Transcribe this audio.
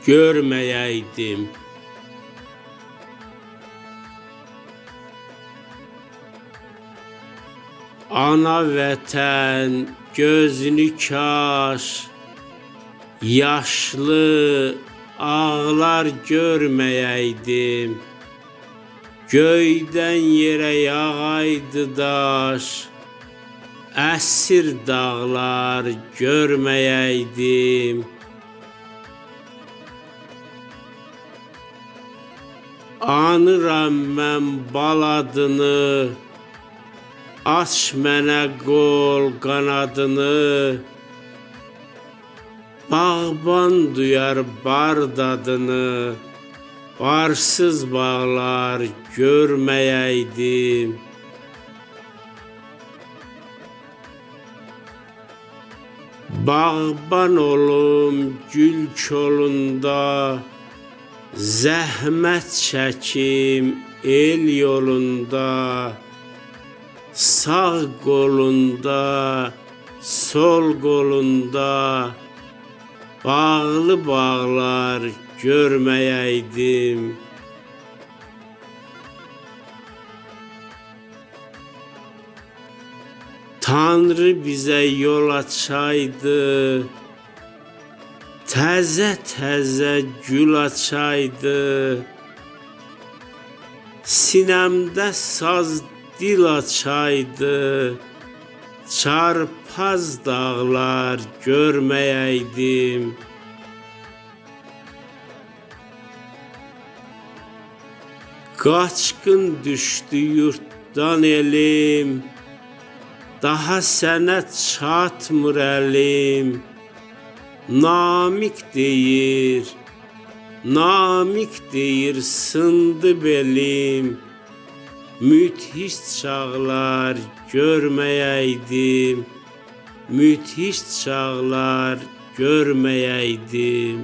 görməyəydim. Ana vətən gözünü kaş, yaşlı ağlar görməyəydim. Göydən yerə yağaydı daş, əsir dağlar görməyəydim. Anıram mən baladını, aç mənə qol qanadını. Bağban duyar bardadını, barsız bağlar görməyəydim. Bağban olum gül kolunda, zəhmət çəkim el yolunda. Sağ qolunda, sol qolunda, bağlı bağlar görməyəydim. Tanrı bizə yol açaydı, təzə gül açaydı. Sinəmdə saz dil açaydı, çarpaz dağlar görməyəydim. Qaçqın düşdü yurtdan elim, daha sənə çatmır əlim. Namik deyir, sındı belim. Müthiş çağlar görməyəydim, müthiş çağlar görməyəydim.